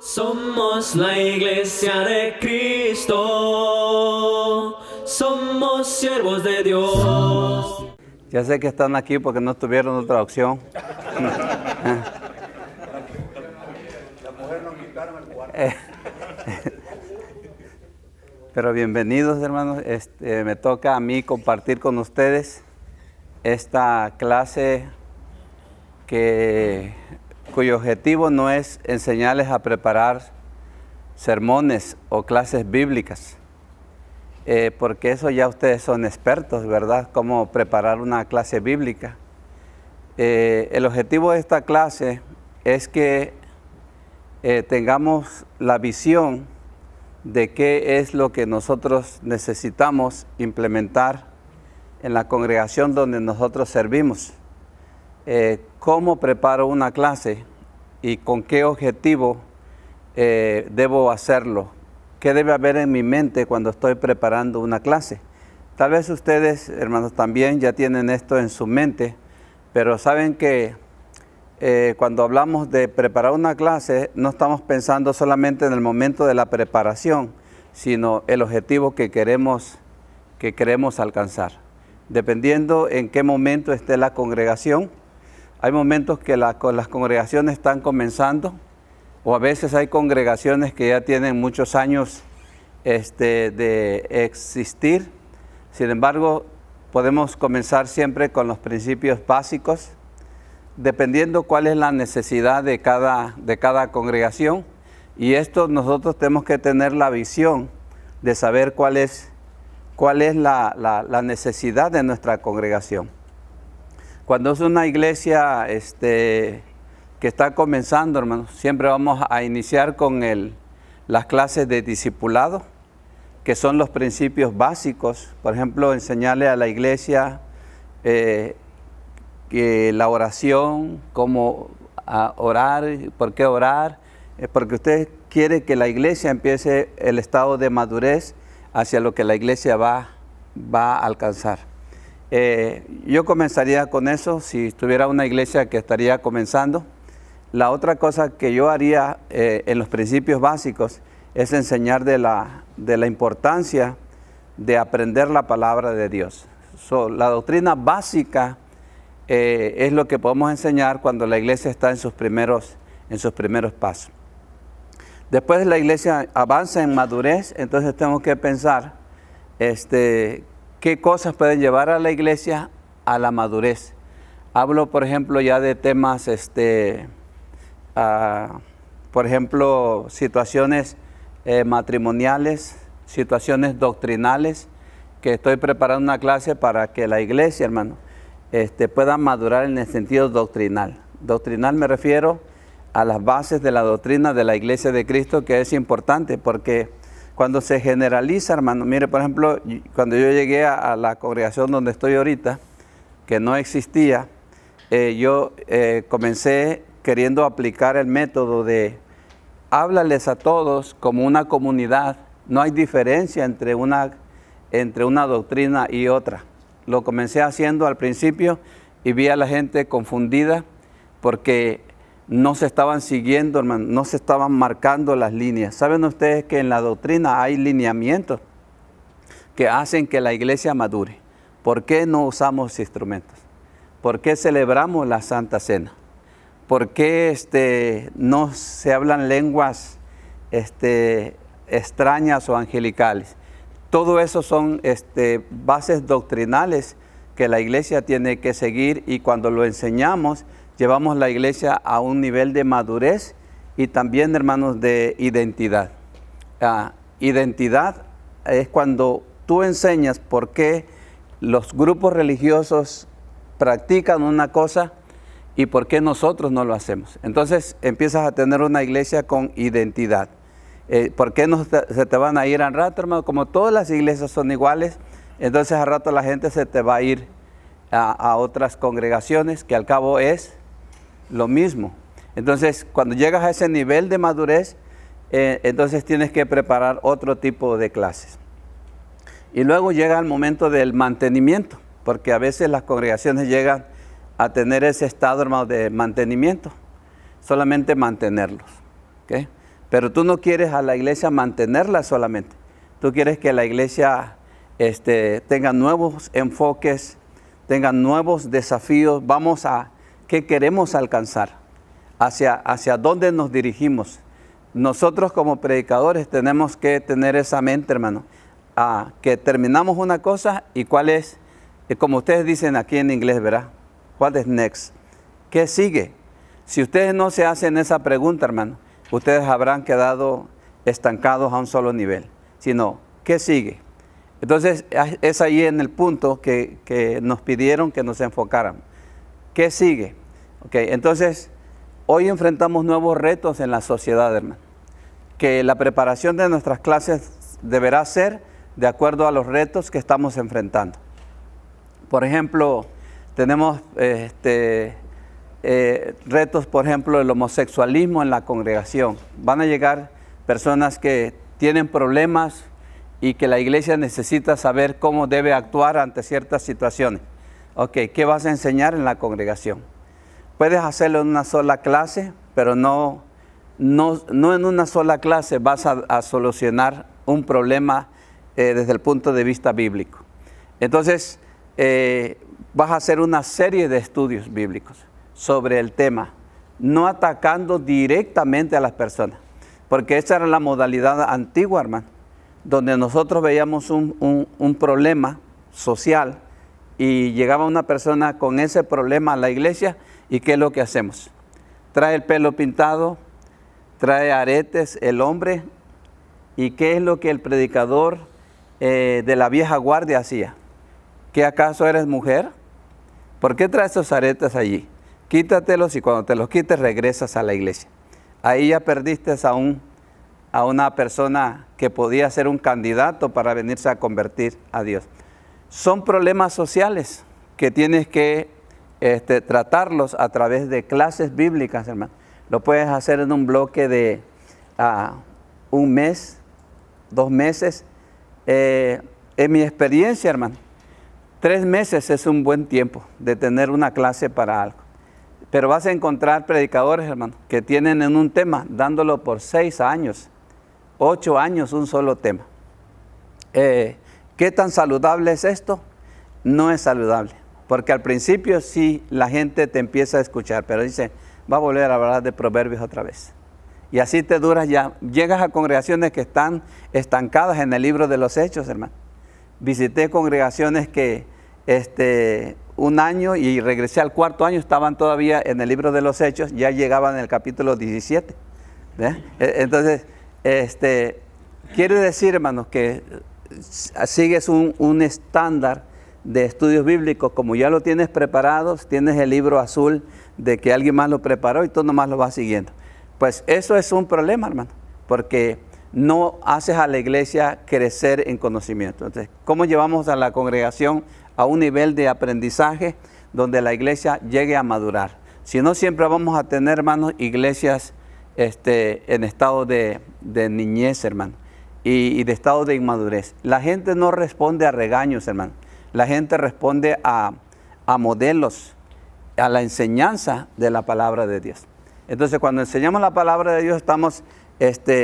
Somos la iglesia de Cristo, somos siervos de Dios. Ya sé que están aquí porque no tuvieron otra opción. Pero bienvenidos, hermanos. Me toca a mí compartir con ustedes esta clase cuyo objetivo no es enseñarles a preparar sermones o clases bíblicas, porque eso ya ustedes son expertos, ¿verdad? Cómo preparar una clase bíblica. El objetivo de esta clase es que tengamos la visión de qué es lo que nosotros necesitamos implementar en la congregación donde nosotros servimos. Cómo preparo una clase y con qué objetivo debo hacerlo. ¿Qué debe haber en mi mente cuando estoy preparando una clase? Tal vez ustedes, hermanos, también ya tienen esto en su mente, pero saben que cuando hablamos de preparar una clase, no estamos pensando solamente en el momento de la preparación, sino el objetivo que queremos alcanzar. Dependiendo en qué momento esté la congregación, hay momentos que las congregaciones están comenzando, o a veces hay congregaciones que ya tienen muchos años de existir. Sin embargo, podemos comenzar siempre con los principios básicos, dependiendo cuál es la necesidad de cada congregación. Y esto nosotros tenemos que tener la visión de saber cuál es la necesidad de nuestra congregación. Cuando es una iglesia que está comenzando, hermanos, siempre vamos a iniciar con las clases de discipulado, que son los principios básicos. Por ejemplo, enseñarle a la iglesia que la oración, cómo orar, por qué orar, porque usted quiere que la iglesia empiece el estado de madurez hacia lo que la iglesia va a alcanzar. Yo comenzaría con eso si estuviera una iglesia que estaría comenzando. La otra cosa que yo haría en los principios básicos es enseñar de la importancia de aprender la palabra de Dios. La doctrina básica es lo que podemos enseñar cuando la iglesia está en sus primeros pasos. Después la iglesia avanza en madurez, entonces tenemos que pensar qué cosas pueden llevar a la iglesia a la madurez. Hablo, por ejemplo, ya de temas, por ejemplo, situaciones matrimoniales, situaciones doctrinales, que estoy preparando una clase para que la iglesia, hermano, pueda madurar en el sentido doctrinal. Doctrinal me refiero a las bases de la doctrina de la iglesia de Cristo, que es importante porque cuando se generaliza, hermano, mire, por ejemplo, cuando yo llegué a la congregación donde estoy ahorita, que no existía, yo comencé queriendo aplicar el método de háblales a todos como una comunidad. No hay diferencia entre una doctrina y otra. Lo comencé haciendo al principio y vi a la gente confundida porque no se estaban siguiendo, hermano, no se estaban marcando las líneas. ¿Saben ustedes que en la doctrina hay lineamientos que hacen que la iglesia madure? ¿Por qué no usamos instrumentos? ¿Por qué celebramos la Santa Cena? ¿Por qué no se hablan lenguas extrañas o angelicales? Todo eso son bases doctrinales que la iglesia tiene que seguir, y cuando lo enseñamos, llevamos la iglesia a un nivel de madurez y también, hermanos, de identidad. Identidad es cuando tú enseñas por qué los grupos religiosos practican una cosa y por qué nosotros no lo hacemos. Entonces empiezas a tener una iglesia con identidad. ¿Por qué no se te van a ir al rato, hermano? Como todas las iglesias son iguales, entonces al rato la gente se te va a ir a otras congregaciones, que al cabo es lo mismo. Entonces, cuando llegas a ese nivel de madurez, entonces tienes que preparar otro tipo de clases. Y luego llega el momento del mantenimiento, porque a veces las congregaciones llegan a tener ese estado, hermano, de mantenimiento, solamente mantenerlos, ¿okay? pero tú no quieres a la iglesia mantenerla solamente. Tú quieres que la iglesia tenga nuevos enfoques, tenga nuevos desafíos. Vamos a qué queremos alcanzar, hacia dónde nos dirigimos. Nosotros como predicadores tenemos que tener esa mente, hermano, que terminamos una cosa y cuál es, como ustedes dicen aquí en inglés, ¿verdad? What is next? ¿Qué sigue? Si ustedes no se hacen esa pregunta, hermano, ustedes habrán quedado estancados a un solo nivel, sino, ¿qué sigue? Entonces, es ahí en el punto que nos pidieron que nos enfocáramos. ¿Qué sigue? Okay, entonces, hoy enfrentamos nuevos retos en la sociedad, hermano, que la preparación de nuestras clases deberá ser de acuerdo a los retos que estamos enfrentando. Por ejemplo, tenemos retos, por ejemplo, el homosexualismo en la congregación. Van a llegar personas que tienen problemas y que la iglesia necesita saber cómo debe actuar ante ciertas situaciones. Ok, ¿qué vas a enseñar en la congregación? Puedes hacerlo en una sola clase, pero no en una sola clase vas a solucionar un problema desde el punto de vista bíblico. Entonces, vas a hacer una serie de estudios bíblicos sobre el tema, no atacando directamente a las personas, porque esa era la modalidad antigua, hermano, donde nosotros veíamos un problema social y llegaba una persona con ese problema a la iglesia y ¿qué es lo que hacemos? Trae el pelo pintado, trae aretes el hombre y ¿qué es lo que el predicador de la vieja guardia hacía? ¿Qué acaso eres mujer? ¿Por qué traes esos aretes allí? Quítatelos y cuando te los quites regresas a la iglesia. Ahí ya perdiste a una persona que podía ser un candidato para venirse a convertir a Dios. Son problemas sociales que tienes que tratarlos a través de clases bíblicas, hermano. Lo puedes hacer en un bloque de 1 mes, 2 meses. En mi experiencia, hermano, 3 meses es un buen tiempo de tener una clase para algo. Pero vas a encontrar predicadores, hermano, que tienen en un tema, dándolo por 6 años, 8 años, un solo tema. ¿Qué tan saludable es esto? No es saludable, porque al principio sí la gente te empieza a escuchar, pero dice, va a volver a hablar de Proverbios otra vez. Y así te duras ya. Llegas a congregaciones que están estancadas en el libro de los Hechos, hermano. Visité congregaciones que 1 año y regresé al 4.º año, estaban todavía en el libro de los Hechos, ya llegaban en el capítulo 17. Entonces, quiere decir, hermanos, que sigues un estándar de estudios bíblicos, como ya lo tienes preparado, tienes el libro azul de que alguien más lo preparó y tú nomás lo vas siguiendo. Pues eso es un problema, hermano, porque no haces a la iglesia crecer en conocimiento. Entonces, ¿cómo llevamos a la congregación a un nivel de aprendizaje donde la iglesia llegue a madurar? Si no, siempre vamos a tener, hermanos, iglesias en estado de niñez, hermano, y de estado de inmadurez. La gente no responde a regaños, hermano. La gente responde a modelos, a la enseñanza de la palabra de Dios. Entonces, cuando enseñamos la palabra de Dios, estamos,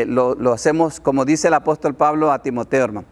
lo hacemos como dice el apóstol Pablo a Timoteo, hermano.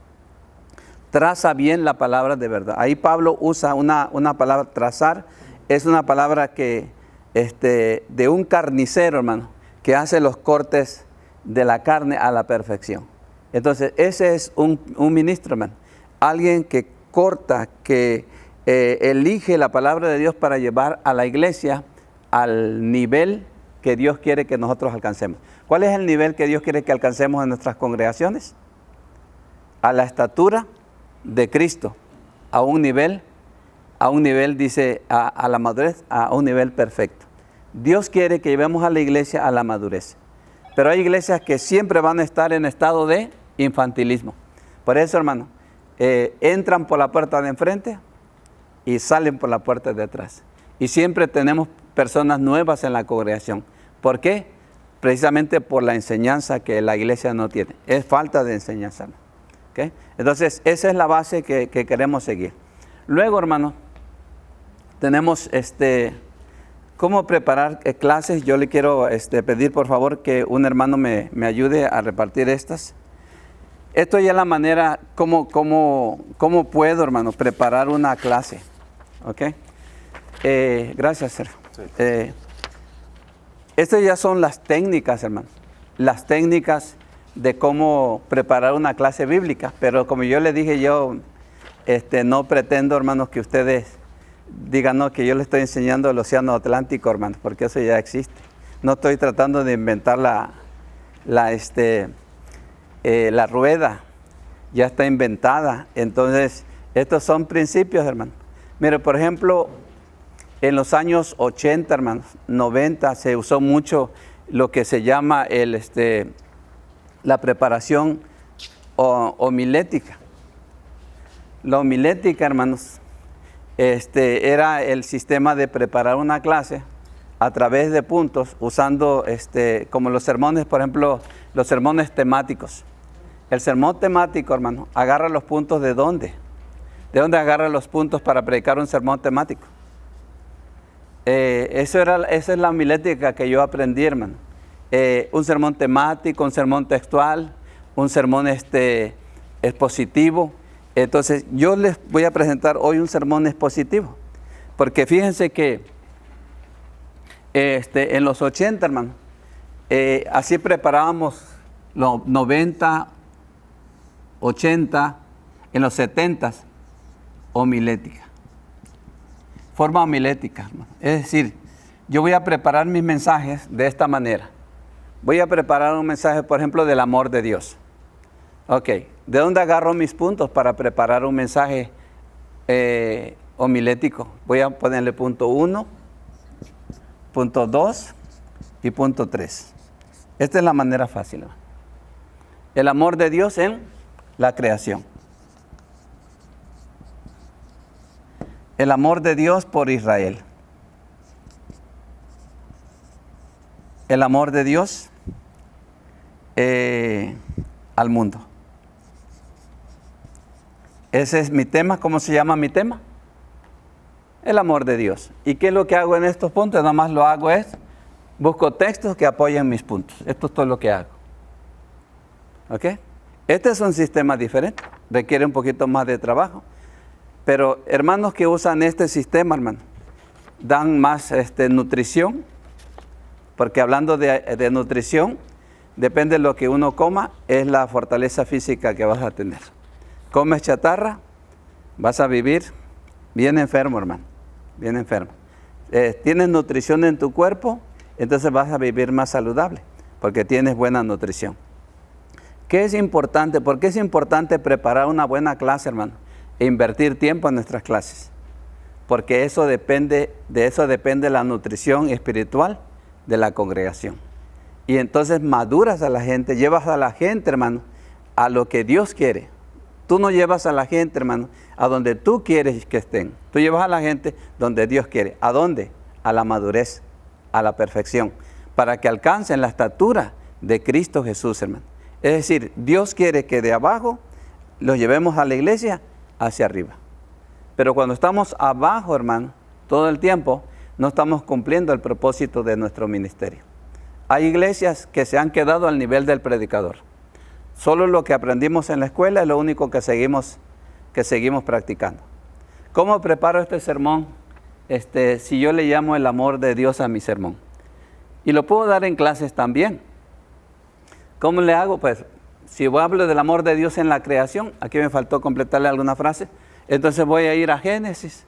Traza bien la palabra de verdad. Ahí Pablo usa una palabra, trazar, es una palabra que, de un carnicero, hermano, que hace los cortes de la carne a la perfección. Entonces, ese es un ministro, hermano. Alguien que corta, que elige la palabra de Dios para llevar a la iglesia al nivel que Dios quiere que nosotros alcancemos. ¿Cuál es el nivel que Dios quiere que alcancemos en nuestras congregaciones? A la estatura de Cristo, a un nivel, dice, a la madurez, a un nivel perfecto. Dios quiere que llevemos a la iglesia a la madurez. Pero hay iglesias que siempre van a estar en estado de infantilismo. Por eso, hermano, entran por la puerta de enfrente y salen por la puerta de atrás. Y siempre tenemos personas nuevas en la congregación. ¿Por qué? Precisamente por la enseñanza que la iglesia no tiene. Es falta de enseñanza. ¿Okay? Entonces, esa es la base que queremos seguir. Luego, hermano, tenemos ¿Cómo preparar clases? Yo le quiero pedir por favor que un hermano me ayude a repartir estas. Esto ya es la manera, ¿cómo puedo, hermano, preparar una clase? ¿Ok? Gracias, Sergio. Sí. Estas ya son las técnicas, hermano. Las técnicas de cómo preparar una clase bíblica. Pero como yo le dije, yo no pretendo, hermanos, que ustedes digan, no, que yo les estoy enseñando el océano Atlántico, hermanos, porque eso ya existe. No estoy tratando de inventar la rueda, ya está inventada. Entonces, estos son principios, hermano. Mire, por ejemplo, en los años 80, hermanos, 90, se usó mucho lo que se llama la preparación homilética. La homilética, hermanos, era el sistema de preparar una clase a través de puntos, usando como los sermones, por ejemplo, los sermones temáticos. El sermón temático, hermano, agarra los puntos ¿de dónde? ¿De dónde agarra los puntos para predicar un sermón temático? Esa es la homilética que yo aprendí, hermano. Un sermón temático, un sermón textual, un sermón expositivo. Entonces, yo les voy a presentar hoy un sermón expositivo, porque fíjense que en los 80, hermano, así preparábamos los 90, 80, en los 70, homilética. Forma homilética, hermano. Es decir, yo voy a preparar mis mensajes de esta manera. Voy a preparar un mensaje, por ejemplo, del amor de Dios. Ok, ¿de dónde agarro mis puntos para preparar un mensaje homilético? Voy a ponerle punto 1, punto 2 y punto 3. Esta es la manera fácil, ¿no? El amor de Dios en la creación. El amor de Dios por Israel. El amor de Dios al mundo. Ese es mi tema. ¿Cómo se llama mi tema? El amor de Dios. ¿Y qué es lo que hago en estos puntos? Nada más lo hago busco textos que apoyen mis puntos. Esto es todo lo que hago. ¿Ok? Este es un sistema diferente. Requiere un poquito más de trabajo. Pero hermanos que usan este sistema, hermano, dan más nutrición. Porque hablando de nutrición, depende de lo que uno coma, es la fortaleza física que vas a tener. Comes chatarra, vas a vivir bien enfermo, hermano, bien enfermo. Tienes nutrición en tu cuerpo, entonces vas a vivir más saludable, porque tienes buena nutrición. ¿Qué es importante? ¿Por qué es importante preparar una buena clase, hermano? E invertir tiempo en nuestras clases. Porque de eso depende la nutrición espiritual de la congregación. Y entonces maduras a la gente, llevas a la gente, hermano, a lo que Dios quiere. Tú no llevas a la gente, hermano, a donde tú quieres que estén. Tú llevas a la gente donde Dios quiere. ¿A dónde? A la madurez, a la perfección, para que alcancen la estatura de Cristo Jesús, hermano. Es decir, Dios quiere que de abajo los llevemos a la iglesia hacia arriba. Pero cuando estamos abajo, hermano, todo el tiempo, no estamos cumpliendo el propósito de nuestro ministerio. Hay iglesias que se han quedado al nivel del predicador. Solo lo que aprendimos en la escuela es lo único que seguimos practicando. ¿Cómo preparo este sermón? Si yo le llamo el amor de Dios a mi sermón. Y lo puedo dar en clases también. ¿Cómo le hago? Pues, si hablo del amor de Dios en la creación, aquí me faltó completarle alguna frase, entonces voy a ir a Génesis.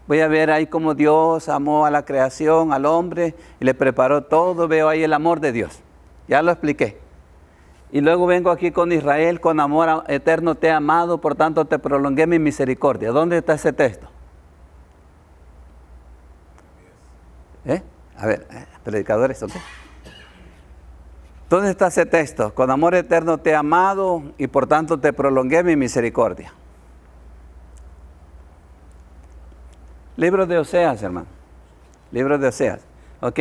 Voy a ver ahí cómo Dios amó a la creación, al hombre, y le preparó todo. Veo ahí el amor de Dios. Ya lo expliqué. Y luego vengo aquí con Israel, con amor eterno te he amado, por tanto te prolongué mi misericordia. ¿Dónde está ese texto? A ver, predicadores, ¿ok? ¿Dónde está ese texto? Con amor eterno te he amado y por tanto te prolongué mi misericordia. Libro de Oseas, hermano. Libro de Oseas. Ok.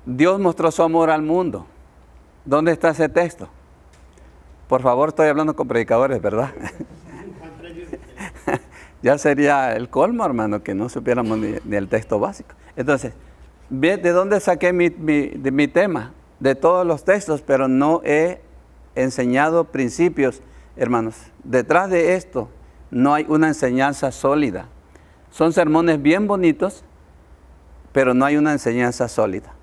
Dios mostró su amor al mundo. ¿Dónde está ese texto? Por favor, estoy hablando con predicadores, ¿verdad? Ya sería el colmo, hermano, que no supiéramos ni el texto básico. Entonces, ¿de dónde saqué mi tema? De todos los textos, pero no he enseñado principios, hermanos. Detrás de esto no hay una enseñanza sólida. Son sermones bien bonitos, pero no hay una enseñanza sólida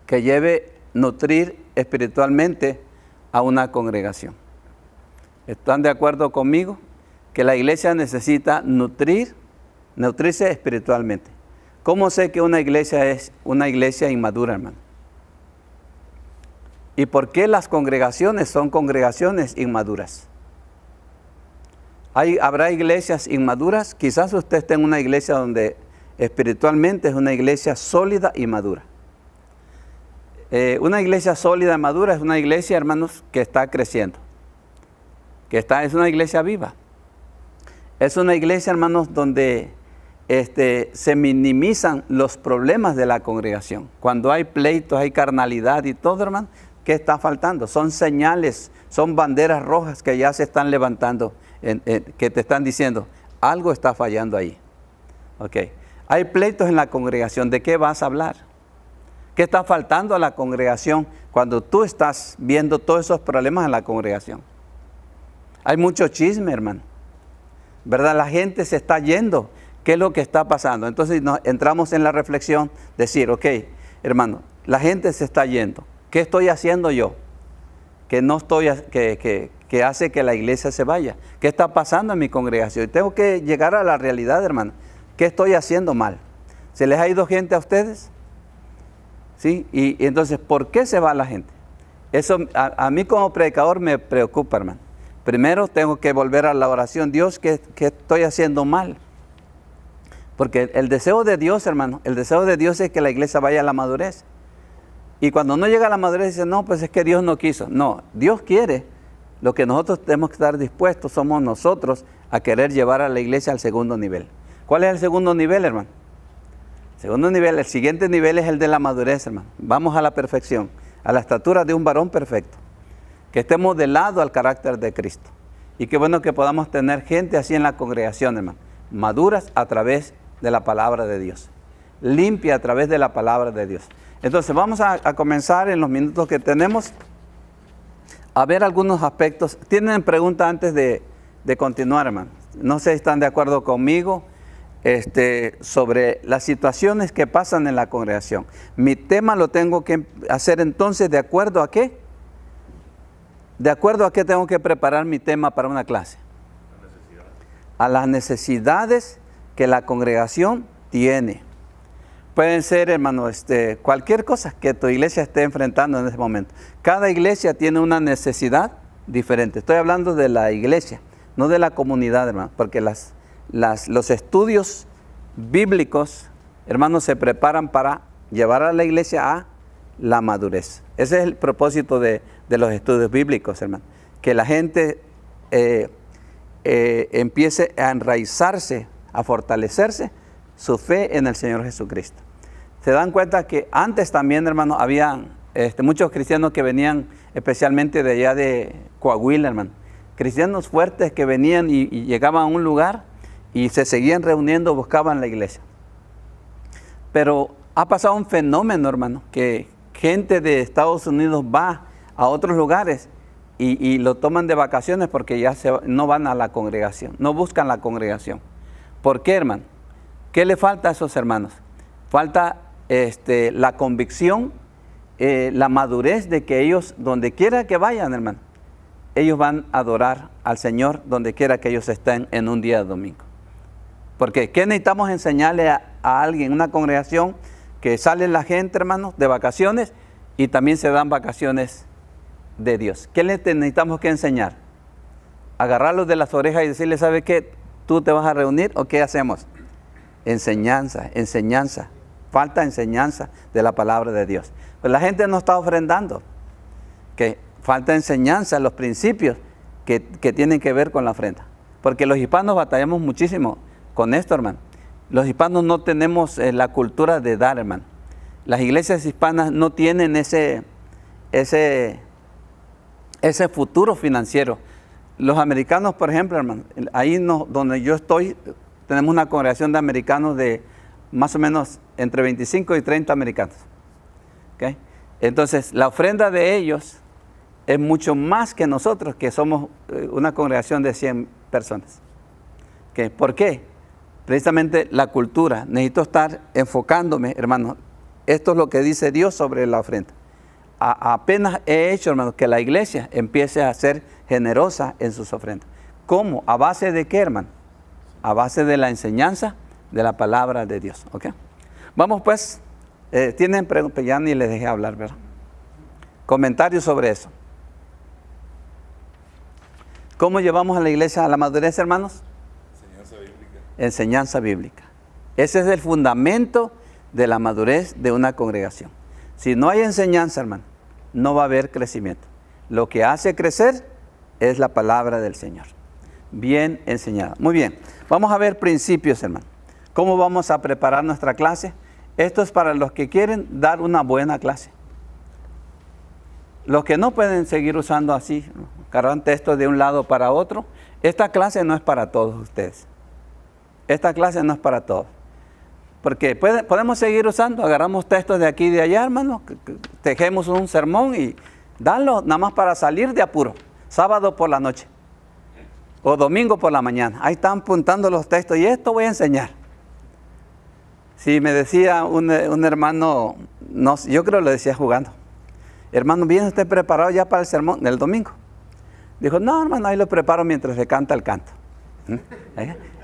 que lleve nutrir espiritualmente a una congregación. ¿Están de acuerdo conmigo? Que la iglesia necesita nutrirse espiritualmente. ¿Cómo sé que una iglesia es una iglesia inmadura, hermano? ¿Y por qué las congregaciones son congregaciones inmaduras? ¿Habrá iglesias inmaduras? Quizás usted esté en una iglesia donde espiritualmente es una iglesia sólida y madura. Una iglesia sólida y madura es una iglesia, hermanos, que está creciendo. Es una iglesia viva. Es una iglesia, hermanos, donde se minimizan los problemas de la congregación. Cuando hay pleitos, hay carnalidad y todo, hermano, ¿qué está faltando? Son señales, son banderas rojas que ya se están levantando, que te están diciendo, algo está fallando ahí. Okay. Hay pleitos en la congregación, ¿de qué vas a hablar? ¿Qué está faltando a la congregación cuando tú estás viendo todos esos problemas en la congregación? Hay mucho chisme, hermano, ¿verdad? La gente se está yendo. ¿Qué es lo que está pasando? Entonces entramos en la reflexión, decir, ok, hermano, la gente se está yendo. ¿Qué estoy haciendo yo? Que hace que la iglesia se vaya. ¿Qué está pasando en mi congregación? Y tengo que llegar a la realidad, hermano. ¿Qué estoy haciendo mal? ¿Se les ha ido gente a ustedes? ¿Sí? Y entonces, ¿por qué se va la gente? Eso a mí como predicador me preocupa, hermano. Primero tengo que volver a la oración. Dios, ¿qué estoy haciendo mal? Porque el deseo de Dios, hermano, el deseo de Dios es que la iglesia vaya a la madurez. Y cuando no llega a la madurez, dice, no, pues es que Dios no quiso. No, Dios quiere. Lo que nosotros tenemos que estar dispuestos somos nosotros a querer llevar a la iglesia al segundo nivel. ¿Cuál es el segundo nivel, hermano? El siguiente nivel es el de la madurez, hermano. Vamos a la perfección, a la estatura de un varón perfecto. Que estemos modelados al carácter de Cristo. Y qué bueno que podamos tener gente así en la congregación, hermano. Maduras a través de la palabra de Dios. Limpia a través de la palabra de Dios. Entonces vamos a comenzar en los minutos que tenemos a ver algunos aspectos. ¿Tienen preguntas antes de continuar, hermano? No sé si están de acuerdo conmigo sobre las situaciones que pasan en la congregación. Mi tema lo tengo que hacer entonces ¿de acuerdo a qué? ¿De acuerdo a qué tengo que preparar mi tema para una clase? A las necesidades que la congregación tiene. Pueden ser, hermano, cualquier cosa que tu iglesia esté enfrentando en ese momento. Cada iglesia tiene una necesidad diferente. Estoy hablando de la iglesia, no de la comunidad, hermano, porque los estudios bíblicos, hermanos, se preparan para llevar a la iglesia a la madurez. Ese es el propósito de los estudios bíblicos, hermano. Que la gente empiece a enraizarse, a fortalecerse su fe en el Señor Jesucristo. Se dan cuenta que antes también, hermano, había muchos cristianos que venían especialmente de allá de Coahuila, hermano. Cristianos fuertes que venían y llegaban a un lugar y se seguían reuniendo, buscaban la iglesia. Pero ha pasado un fenómeno, hermano, que gente de Estados Unidos va a otros lugares y lo toman de vacaciones porque ya no van a la congregación, no buscan la congregación. ¿Por qué, hermano? ¿Qué le falta a esos hermanos? Falta la convicción, la madurez de que ellos, donde quiera que vayan, hermano, ellos van a adorar al Señor donde quiera que ellos estén en un día de domingo. Porque ¿qué necesitamos enseñarle a alguien, una congregación, que sale la gente, hermanos, de vacaciones y también se dan vacaciones de Dios? ¿Qué le necesitamos que enseñar? Agarrarlos de las orejas y decirles, ¿sabe qué? ¿Tú te vas a reunir o qué hacemos? Enseñanza. Falta enseñanza de la palabra de Dios. Pues la gente no está ofrendando. Que falta enseñanza, los principios que tienen que ver con la ofrenda. Porque los hispanos batallamos muchísimo con esto, hermano. Los hispanos no tenemos la cultura de dar, hermano. Las iglesias hispanas no tienen ese futuro financiero. los americanos, por ejemplo, hermano, ahí donde yo estoy, tenemos una congregación de americanos de más o menos entre 25 y 30 americanos. ¿Okay? Entonces, la ofrenda de ellos es mucho más que nosotros, que somos una congregación de 100 personas. ¿Okay? ¿Por qué? Precisamente la cultura. Necesito estar enfocándome, hermano. Esto es lo que dice Dios sobre la ofrenda. Apenas he hecho, hermano, que la iglesia empiece a ser generosa en sus ofrendas. ¿Cómo? ¿A base de qué, hermano? A base de la enseñanza de la palabra de Dios. ¿Okay? Vamos pues, tienen preguntas, ya ni les dejé hablar, ¿verdad? Comentarios sobre eso. ¿Cómo llevamos a la iglesia a la madurez, hermanos? Enseñanza bíblica. Enseñanza bíblica. Ese es el fundamento de la madurez de una congregación. Si no hay enseñanza, hermano, no va a haber crecimiento. Lo que hace crecer es la palabra del Señor. Bien enseñada. Muy bien. Vamos a ver principios, hermano. ¿Cómo vamos a preparar nuestra clase? Esto es para los que quieren dar una buena clase. Los que no pueden seguir usando así, cargan textos de un lado para otro. Esta clase no es para todos ustedes. Esta clase no es para todos. Porque podemos seguir usando, agarramos textos de aquí y de allá, hermano, tejemos un sermón y danlo nada más para salir de apuro. Sábado por la noche o domingo por la mañana. Ahí están apuntando los textos y esto voy a enseñar. Si me decía un hermano, no, yo creo que lo decía jugando. Hermano, ¿viene usted preparado ya para el sermón del domingo? Dijo, no, hermano, ahí lo preparo mientras se canta el canto.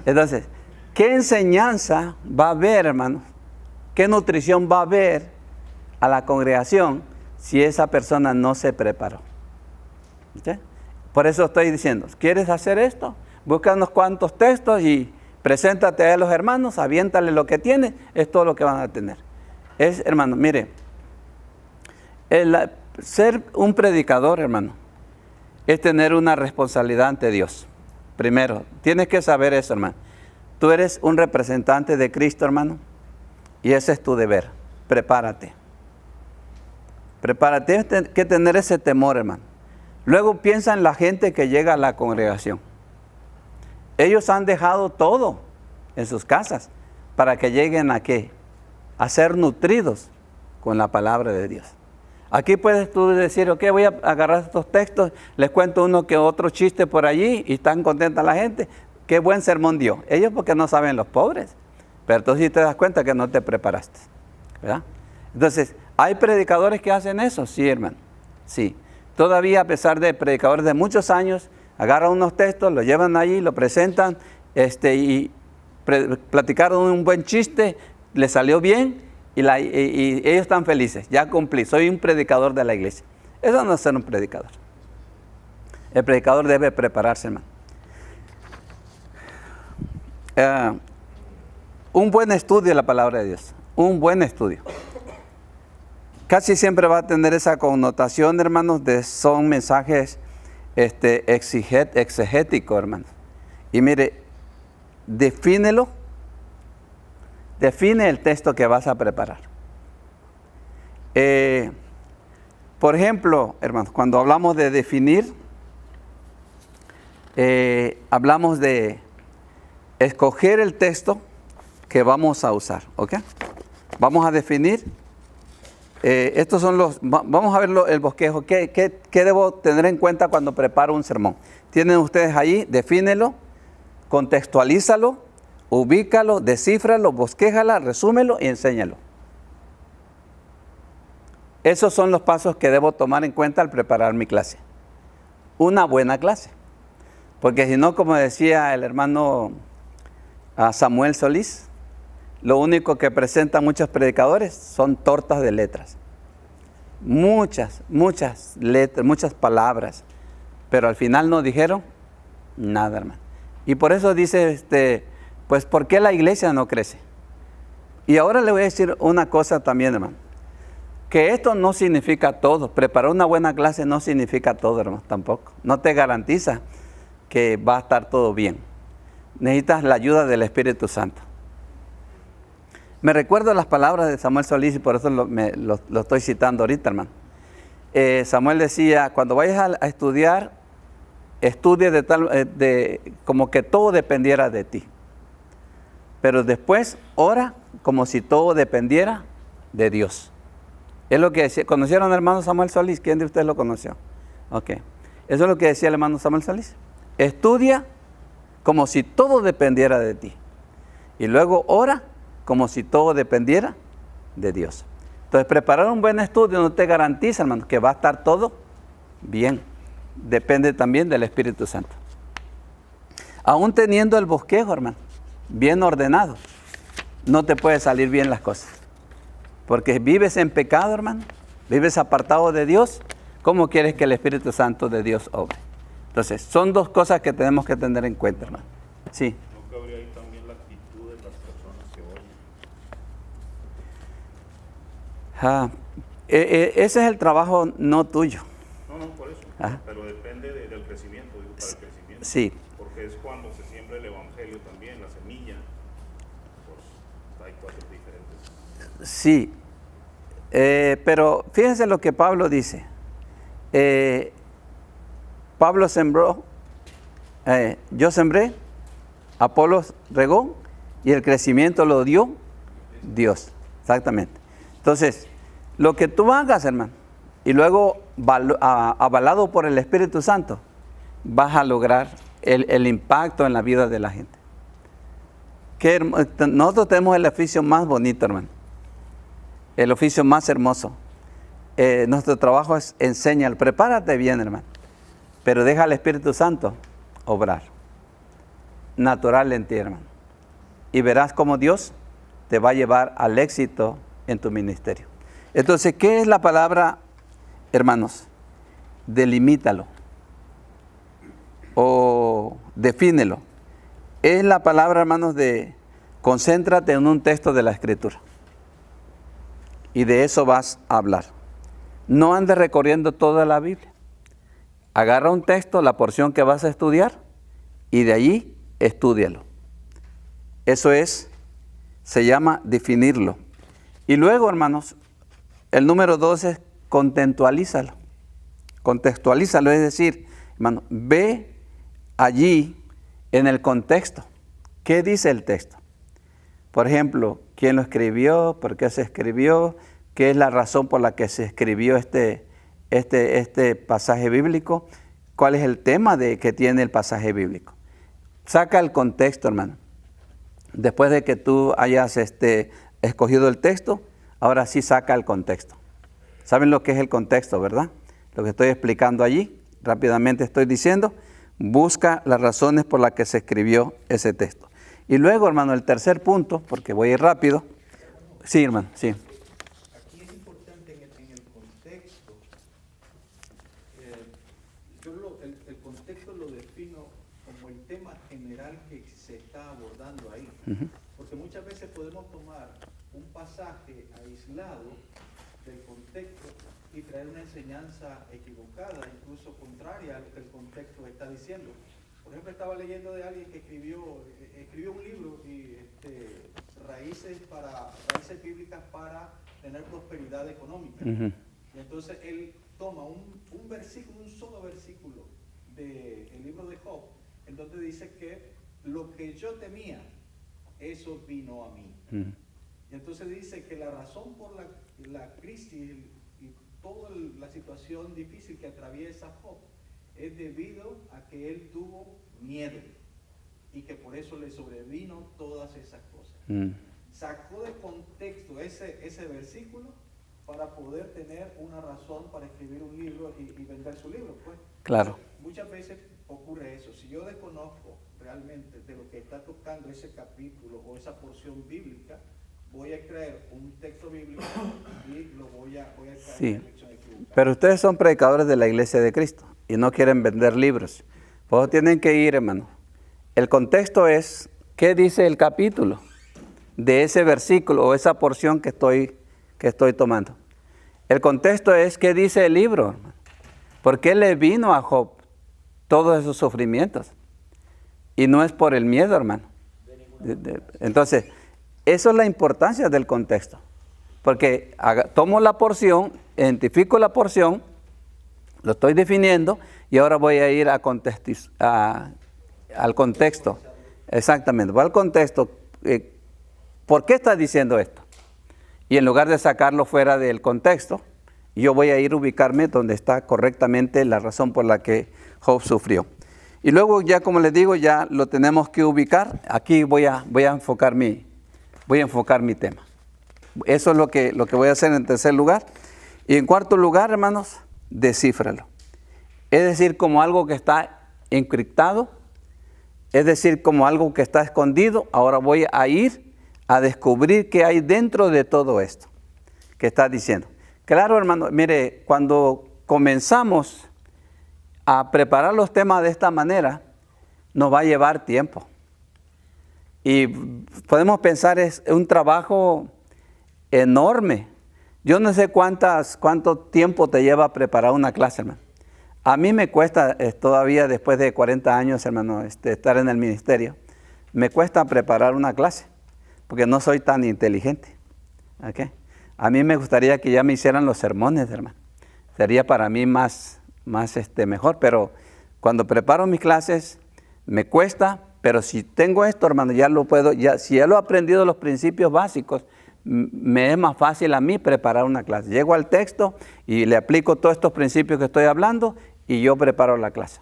Entonces, ¿qué enseñanza va a haber, hermano? ¿Qué nutrición va a haber a la congregación si esa persona no se preparó? ¿Okay? Por eso estoy diciendo, ¿quieres hacer esto? Busca unos cuantos textos y preséntate a los hermanos, aviéntale lo que tienes, es todo lo que van a tener. Hermano, mire, ser un predicador, hermano, es tener una responsabilidad ante Dios. Primero, tienes que saber eso, hermano. Tú eres un representante de Cristo, hermano, y ese es tu deber. Prepárate. Prepárate, tienes que tener ese temor, hermano. Luego piensa en la gente que llega a la congregación. Ellos han dejado todo en sus casas para que lleguen a ¿qué? A ser nutridos con la palabra de Dios. Aquí puedes tú decir, ok, voy a agarrar estos textos, les cuento uno que otro chiste por allí y están contenta la gente. Qué buen sermón dio. Ellos porque no saben los pobres, pero tú sí te das cuenta que no te preparaste, ¿verdad? Entonces, ¿hay predicadores que hacen eso? Sí, hermano, sí. Todavía, a pesar de predicadores de muchos años, agarran unos textos, los llevan allí, lo presentan y platicaron un buen chiste, les salió bien y ellos están felices. Ya cumplí, soy un predicador de la iglesia. Eso no es ser un predicador. El predicador debe prepararse, hermano. Un buen estudio de la palabra de Dios. Un buen estudio. Casi siempre va a tener esa connotación, hermanos, son mensajes exegéticos, hermanos. Y mire, define el texto que vas a preparar. Por ejemplo, hermanos, cuando hablamos de definir, hablamos de escoger el texto que vamos a usar, ¿ok? Vamos a definir. Estos son vamos a ver el bosquejo. ¿Qué debo tener en cuenta cuando preparo un sermón? Tienen ustedes ahí, defínelo, contextualízalo, ubícalo, descífralo, bosquéjala, resúmelo y enséñalo. Esos son los pasos que debo tomar en cuenta al preparar mi clase. Una buena clase. Porque si no, como decía el hermano Samuel Solís, lo único que presentan muchos predicadores son tortas de letras. Muchas letras, muchas palabras. Pero al final no dijeron nada, hermano. Y por eso dice, pues, ¿por qué la iglesia no crece? Y ahora le voy a decir una cosa también, hermano. Que esto no significa todo. Preparar una buena clase no significa todo, hermano, tampoco. No te garantiza que va a estar todo bien. Necesitas la ayuda del Espíritu Santo. Me recuerdo las palabras de Samuel Solís y por eso lo estoy citando ahorita, hermano. Samuel decía, cuando vayas a estudiar estudia como que todo dependiera de ti. Pero después ora como si todo dependiera de Dios. Es lo que decía. ¿Conocieron al hermano Samuel Solís? ¿Quién de ustedes lo conoció? Ok. Eso es lo que decía el hermano Samuel Solís. Estudia como si todo dependiera de ti. Y luego ora como si todo dependiera de Dios. Entonces, preparar un buen estudio no te garantiza, hermano, que va a estar todo bien. Depende también del Espíritu Santo. Aún teniendo el bosquejo, hermano, bien ordenado, no te puede salir bien las cosas. Porque vives en pecado, hermano, vives apartado de Dios. ¿Cómo quieres que el Espíritu Santo de Dios obre? Entonces, son dos cosas que tenemos que tener en cuenta, hermano. Sí. ¿No cabría ahí también la actitud de las personas que oyen? Ese es el trabajo no tuyo. No, por eso. Ajá. Pero depende del crecimiento, digo, para el crecimiento. Sí. Porque es cuando se siembra el evangelio también, la semilla. Pues hay cosas diferentes. Sí. Pero fíjense lo que Pablo dice. Pablo sembró, yo sembré, Apolos regó y el crecimiento lo dio Dios. Exactamente. Entonces, lo que tú hagas, hermano, y luego avalado por el Espíritu Santo, vas a lograr el impacto en la vida de la gente. Nosotros tenemos el oficio más bonito, hermano. El oficio más hermoso. Nuestro trabajo es enseñar. Prepárate bien, hermano. Pero deja al Espíritu Santo obrar. Natural en ti, hermano. Y verás cómo Dios te va a llevar al éxito en tu ministerio. Entonces, ¿qué es la palabra, hermanos? Delimítalo. O defínelo. Es la palabra, hermanos, de concéntrate en un texto de la Escritura. Y de eso vas a hablar. No andes recorriendo toda la Biblia. Agarra un texto, la porción que vas a estudiar, y de allí estúdialo. Eso se llama definirlo. Y luego, hermanos, el número 2 es contextualízalo. Contextualízalo, es decir, hermano, ve allí en el contexto. ¿Qué dice el texto? Por ejemplo, ¿quién lo escribió? ¿Por qué se escribió? ¿Qué es la razón por la que se escribió este pasaje bíblico? ¿Cuál es el tema que tiene el pasaje bíblico? Saca el contexto, hermano. Después de que tú hayas escogido el texto, ahora sí saca el contexto. ¿Saben lo que es el contexto, verdad? Lo que estoy explicando allí, rápidamente estoy diciendo, busca las razones por las que se escribió ese texto. Y luego, hermano, el tercer punto, porque voy a ir rápido. Sí, hermano, sí. Aquí es importante en el contexto. El contexto lo defino como el tema general que se está abordando ahí. Porque muchas veces podemos tomar un pasaje aislado del contexto y traer una enseñanza equivocada, incluso contraria a lo que el contexto está diciendo. Por ejemplo, estaba leyendo de alguien que escribió un libro y raíces bíblicas para tener prosperidad económica. Y entonces él toma un versículo, un solo versículo del libro de Job, en donde dice que lo que yo temía, eso vino a mí. Y entonces dice que la razón por la crisis y toda la situación difícil que atraviesa Job es debido a que él tuvo miedo y que por eso le sobrevino todas esas cosas. Sacó de contexto ese versículo para poder tener una razón para escribir un libro y vender su libro, pues. Claro. Entonces, muchas veces ocurre eso. Si yo desconozco realmente de lo que está tocando ese capítulo o esa porción bíblica, voy a extraer un texto bíblico y lo voy a extraer Sí. en la lección equivocada. Pero ustedes son predicadores de la Iglesia de Cristo y no quieren vender libros. Pues tienen que ir, hermano. El contexto es, ¿qué dice el capítulo de ese versículo o esa porción que estoy tomando? El contexto es, ¿qué dice el libro, hermano? ¿Por qué le vino a Job todos esos sufrimientos? Y no es por el miedo, hermano. Entonces, eso es la importancia del contexto. Porque tomo la porción, identifico la porción, Lo estoy definiendo y ahora voy a ir al contexto. Exactamente, voy al contexto. ¿Por qué está diciendo esto? Y en lugar de sacarlo fuera del contexto, yo voy a ir a ubicarme donde está correctamente la razón por la que Job sufrió. Y luego ya, como les digo, ya lo tenemos que ubicar. Aquí voy a enfocar mi tema. Eso es lo que voy a hacer en tercer lugar. Y en cuarto lugar, hermanos, descífralo. Es decir, como algo que está encriptado, es decir, como algo que está escondido. Ahora voy a ir a descubrir qué hay dentro de todo esto que está diciendo. Claro, hermano, mire, cuando comenzamos a preparar los temas de esta manera, nos va a llevar tiempo. Y podemos pensar, es un trabajo enorme. Yo no sé cuánto tiempo te lleva preparar una clase, hermano. A mí me cuesta todavía, después de 40 años, hermano, estar en el ministerio, me cuesta preparar una clase, porque no soy tan inteligente. ¿Okay? A mí me gustaría que ya me hicieran los sermones, hermano. Sería para mí más mejor, pero cuando preparo mis clases me cuesta, pero si tengo esto, hermano, ya lo puedo, si ya lo he aprendido los principios básicos, me es más fácil a mí preparar una clase. Llego al texto y le aplico todos estos principios que estoy hablando y yo preparo la clase.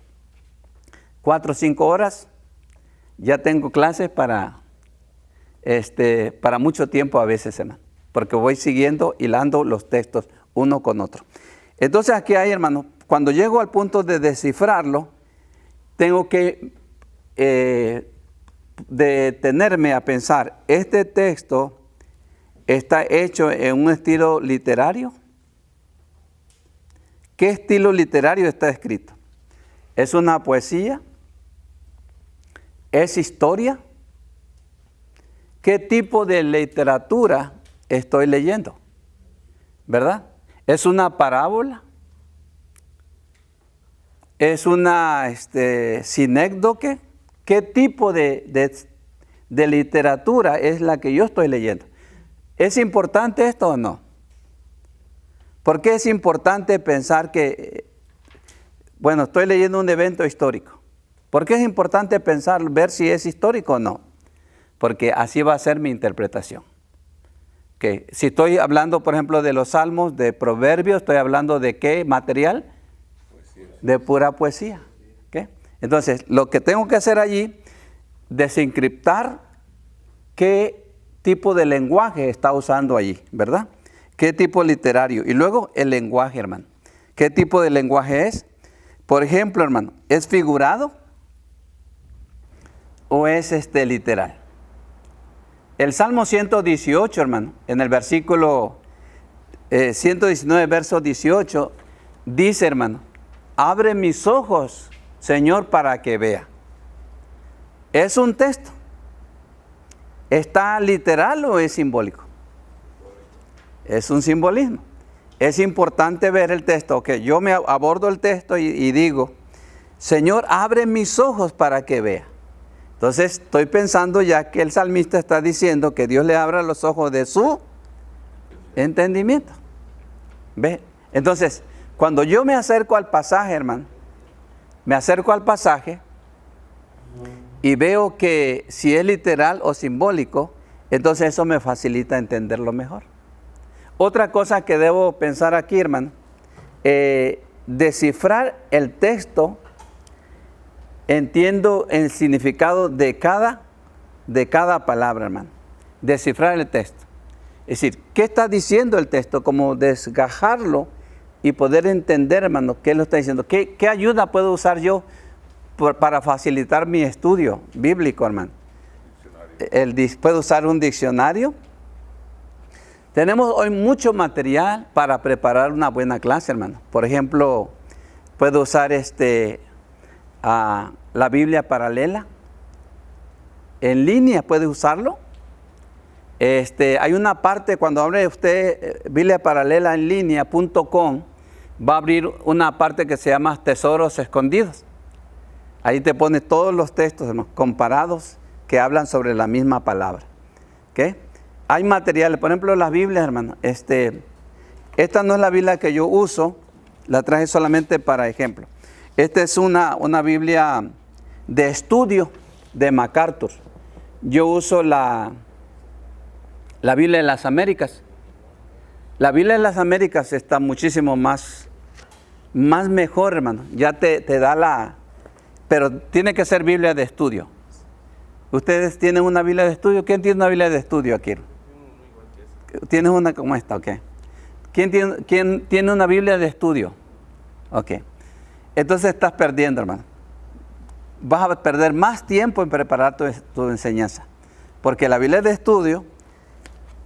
4 o 5 horas, ya tengo clases para mucho tiempo a veces, hermano, porque voy siguiendo, hilando los textos uno con otro. Entonces aquí hay, hermano, cuando llego al punto de descifrarlo, tengo que detenerme a pensar, ¿este texto está hecho en un estilo literario? ¿Qué estilo literario está escrito? ¿Es una poesía? ¿Es historia? ¿Qué tipo de literatura estoy leyendo? ¿Verdad? ¿Es una parábola? ¿Es una sinécdoque? ¿Qué tipo de literatura es la que yo estoy leyendo? ¿Es importante esto o no? ¿Por qué es importante pensar que, estoy leyendo un evento histórico? ¿Por qué es importante ver si es histórico o no? Porque así va a ser mi interpretación. Que si estoy hablando, por ejemplo, de los salmos, de proverbios, estoy hablando de qué material, de pura poesía. ¿Okay? Entonces, lo que tengo que hacer allí, desencriptar qué tipo de lenguaje está usando allí, ¿verdad? ¿Qué tipo literario? Y luego el lenguaje, hermano. ¿Qué tipo de lenguaje es? Por ejemplo, hermano, ¿es figurado o es literal? El Salmo 118, hermano, en el versículo 119, verso 18, dice, hermano, abre mis ojos, Señor, para que vea. Es un texto. ¿Está literal o es simbólico? Es un simbolismo. Es importante ver el texto. Que yo me abordo el texto y digo, Señor, abre mis ojos para que vea. Entonces estoy pensando ya que el salmista está diciendo que Dios le abra los ojos de su entendimiento. ¿Ve? Entonces, cuando yo me acerco al pasaje, hermano, me acerco al pasaje y veo que si es literal o simbólico, entonces eso me facilita entenderlo mejor. Otra cosa que debo pensar aquí, hermano, descifrar el texto, entiendo el significado de cada palabra, hermano. Descifrar el texto. Es decir, ¿qué está diciendo el texto? Como desgajarlo y poder entender, hermano, qué lo está diciendo. ¿Qué ayuda puedo usar yo para facilitar mi estudio bíblico, hermano? ¿Puedo usar un diccionario? Tenemos hoy mucho material para preparar una buena clase, hermano. Por ejemplo, puedo usar la Biblia paralela. En línea puede usarlo. Hay una parte, cuando abre usted Biblia paralela en línea.com, va a abrir una parte que se llama Tesoros Escondidos. Ahí te pone todos los textos, hermano, comparados que hablan sobre la misma palabra. ¿Okay? Hay materiales, por ejemplo, las Biblias, hermano. Esta no es la Biblia que yo uso, La traje solamente para ejemplo. Esta es una Biblia de estudio de MacArthur. Yo uso la Biblia de las Américas. La Biblia de las Américas está muchísimo más mejor, hermano. Ya te da la... Pero tiene que ser Biblia de estudio. ¿Ustedes tienen una Biblia de estudio? ¿Quién tiene una Biblia de estudio aquí? ¿Tienes una como esta? Ok. ¿Quién tiene una Biblia de estudio? Ok. Entonces estás perdiendo, hermano. Vas a perder más tiempo en preparar tu enseñanza. Porque la Biblia de estudio,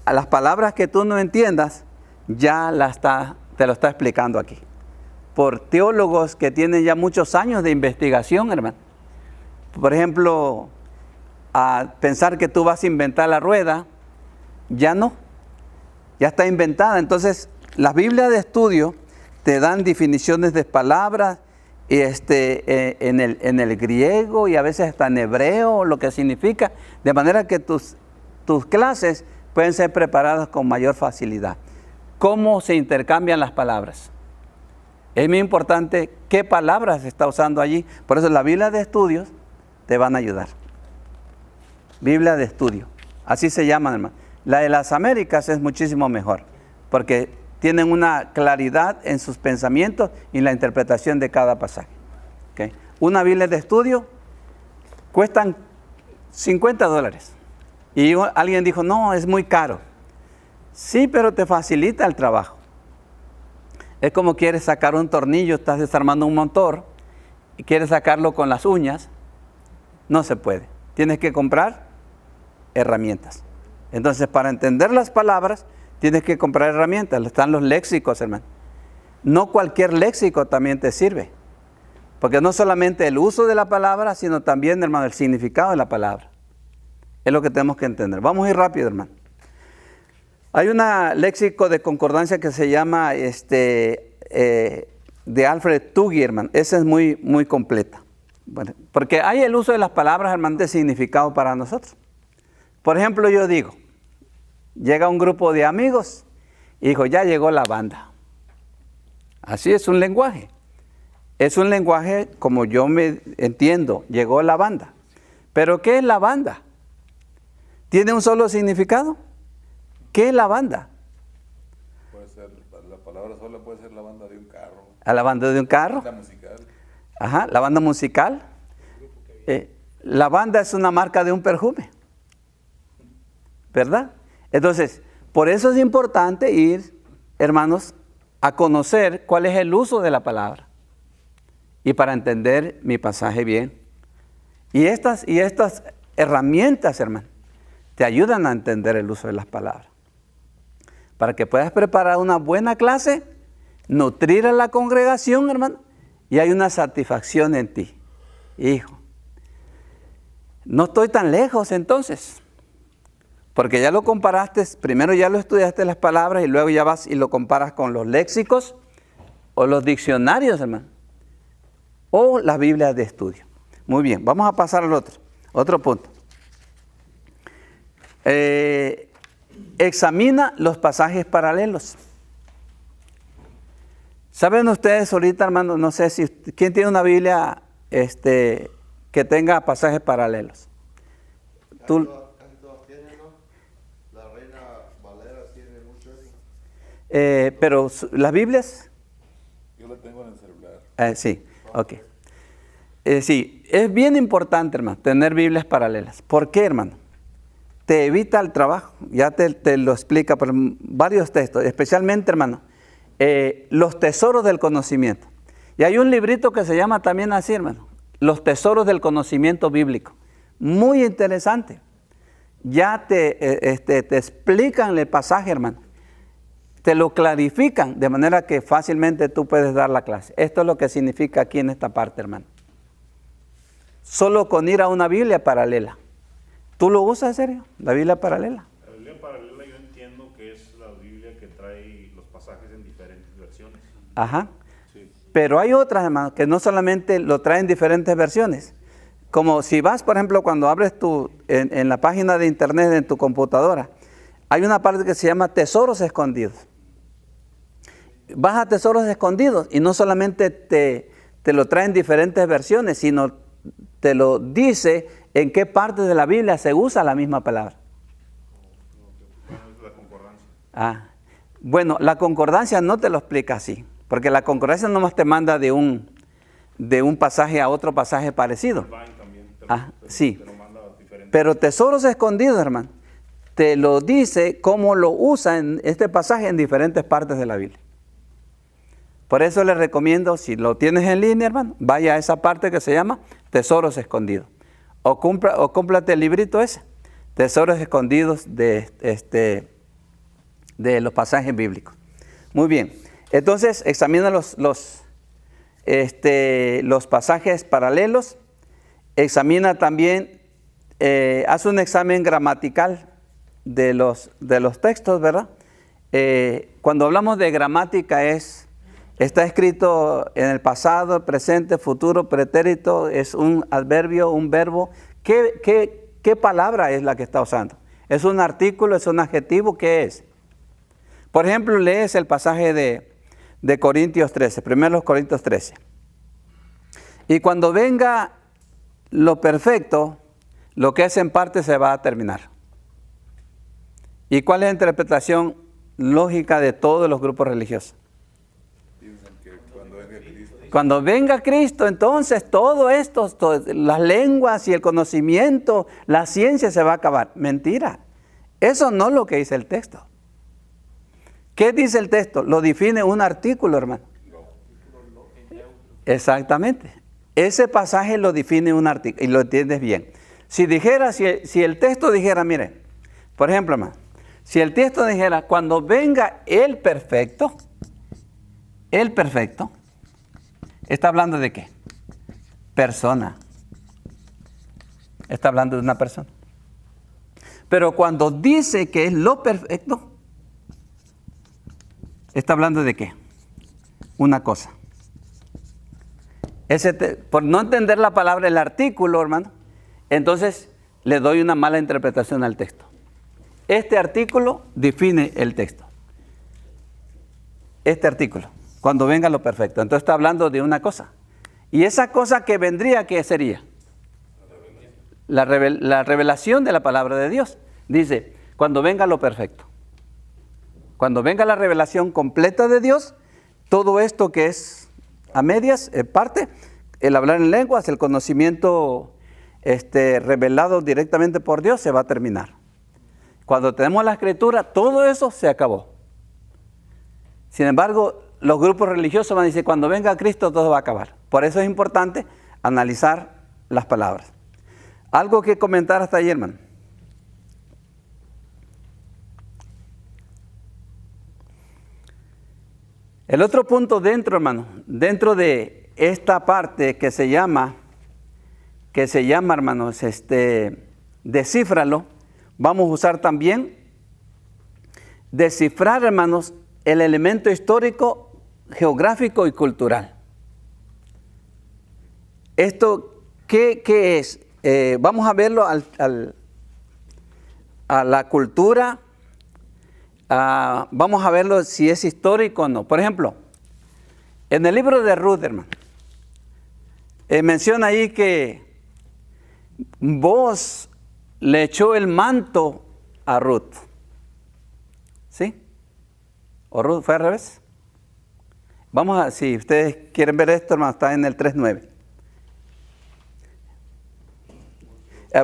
a las palabras que tú no entiendas, ya te lo está explicando aquí. Por teólogos que tienen ya muchos años de investigación, hermano. Por ejemplo, a pensar que tú vas a inventar la rueda, ya no. Ya está inventada. Entonces, las Biblias de estudio te dan definiciones de palabras en el griego y a veces hasta en hebreo, lo que significa, de manera que tus clases pueden ser preparadas con mayor facilidad. ¿Cómo se intercambian las palabras? Es muy importante qué palabras se está usando allí. Por eso la Biblia de estudios te van a ayudar. Biblia de estudio, así se llaman, hermano. La de las Américas es muchísimo mejor, porque tienen una claridad en sus pensamientos y la interpretación de cada pasaje. ¿Okay? Una Biblia de estudio cuestan $50. Y alguien dijo, no, es muy caro. Sí, pero te facilita el trabajo. Es como quieres sacar un tornillo, estás desarmando un motor y quieres sacarlo con las uñas. No se puede. Tienes que comprar herramientas. Entonces, para entender las palabras, tienes que comprar herramientas. Están los léxicos, hermano. No cualquier léxico también te sirve. Porque no solamente el uso de la palabra, sino también, hermano, el significado de la palabra. Es lo que tenemos que entender. Vamos a ir rápido, hermano. Hay un léxico de concordancia que se llama de Alfred Tuggy, hermano. Esa es muy completa. Bueno, porque hay el uso de las palabras, hermano, de significado para nosotros. Por ejemplo, yo digo, llega un grupo de amigos y dijo, ya llegó la banda. Así es un lenguaje. Es un lenguaje como yo me entiendo, llegó la banda. Pero ¿qué es la banda? ¿Tiene un solo significado? ¿Qué es la banda? Puede ser, la palabra sola puede ser la banda de un carro. ¿A la banda de un carro? La musical. Ajá, la banda musical. La banda es una marca de un perfume. ¿Verdad? Entonces, por eso es importante ir, hermanos, a conocer cuál es el uso de la palabra. Y para entender mi pasaje bien. Y estas herramientas, hermano, te ayudan a entender el uso de las palabras. Para que puedas preparar una buena clase, nutrir a la congregación, hermano, y hay una satisfacción en ti. Hijo, no estoy tan lejos entonces. Porque ya lo comparaste, primero ya lo estudiaste las palabras y luego ya vas y lo comparas con los léxicos o los diccionarios, hermano. O las Biblias de estudio. Muy bien, vamos a pasar al otro punto. Examina los pasajes paralelos. ¿Saben ustedes ahorita, hermano? No sé si quién tiene una Biblia que tenga pasajes paralelos. Tú. Pero las Biblias. Yo la tengo en el celular. Sí, ok. Sí, es bien importante, hermano, tener Biblias paralelas. ¿Por qué, hermano? Te evita el trabajo. Ya te lo explica por varios textos, especialmente, hermano, los tesoros del conocimiento. Y hay un librito que se llama también así, hermano, Los tesoros del conocimiento bíblico. Muy interesante. Ya te explican el pasaje, hermano. Te lo clarifican de manera que fácilmente tú puedes dar la clase. Esto es lo que significa aquí en esta parte, hermano. Solo con ir a una Biblia paralela. ¿Tú lo usas, en serio? ¿La Biblia paralela? La Biblia paralela yo entiendo que es la Biblia que trae los pasajes en diferentes versiones. Ajá. Sí. Pero hay otras, hermano, que no solamente lo traen en diferentes versiones. Como si vas, por ejemplo, cuando abres en la página de internet en tu computadora, hay una parte que se llama Tesoros Escondidos. vas a tesoros escondidos y no solamente te lo traen diferentes versiones, sino te lo dice en qué parte de la Biblia se usa la misma palabra. Bueno, es la concordancia. Bueno, la concordancia no te lo explica así, porque la concordancia nomás te manda de un pasaje a otro pasaje parecido. Vine también Sí. te lo manda diferente. Pero tesoros escondidos, hermano, te lo dice cómo lo usa en este pasaje en diferentes partes de la Biblia. Por eso les recomiendo, si lo tienes en línea, hermano, vaya a esa parte que se llama Tesoros Escondidos. O cómprate el librito ese, Tesoros Escondidos de los pasajes bíblicos. Muy bien. Entonces, examina los pasajes paralelos. Examina también, haz un examen gramatical de los textos, ¿verdad? Cuando hablamos de gramática está escrito en el pasado, presente, futuro, pretérito, es un adverbio, un verbo. ¿Qué palabra es la que está usando? ¿Es un artículo, es un adjetivo? ¿Qué es? Por ejemplo, lees el pasaje de Corintios 13, 1 Corintios 13. Y cuando venga lo perfecto, lo que es en parte se va a terminar. ¿Y cuál es la interpretación lógica de todos los grupos religiosos? Piensan que cuando venga Cristo, Cuando venga Cristo, entonces todo esto, las lenguas y el conocimiento, la ciencia se va a acabar. Mentira. Eso no es lo que dice el texto. ¿Qué dice el texto? Lo define un artículo, hermano. Exactamente. Ese pasaje lo define un artículo y lo entiendes bien. Si el texto dijera, mire, por ejemplo, hermano, si el texto dijera, cuando venga el perfecto, ¿está hablando de qué? Persona. Está hablando de una persona. Pero cuando dice que es lo perfecto, ¿está hablando de qué? Una cosa. Por no entender la palabra, el artículo, hermano, entonces le doy una mala interpretación al texto. Este artículo define el texto. Este artículo, cuando venga lo perfecto. Entonces está hablando de una cosa. Y esa cosa que vendría, ¿qué sería? La revelación de la palabra de Dios. Dice, cuando venga lo perfecto. Cuando venga la revelación completa de Dios, todo esto que es a medias, parte, el hablar en lenguas, el conocimiento revelado directamente por Dios se va a terminar. Cuando tenemos la escritura, todo eso se acabó. Sin embargo, los grupos religiosos van a decir, cuando venga Cristo todo va a acabar. Por eso es importante analizar las palabras. Algo que comentar hasta ayer, hermano. El otro punto dentro, hermano, dentro de esta parte que se llama, hermanos, descífralo, vamos a usar también descifrar, hermanos, el elemento histórico, geográfico y cultural. ¿Esto qué es? Vamos a verlo a la cultura. Vamos a verlo si es histórico o no. Por ejemplo, en el libro de Ruth, hermano, menciona ahí que Boaz le echó el manto a Ruth. ¿Sí? ¿O Ruth fue al revés? Vamos a, si ustedes quieren ver esto, hermano, está en el 3:9.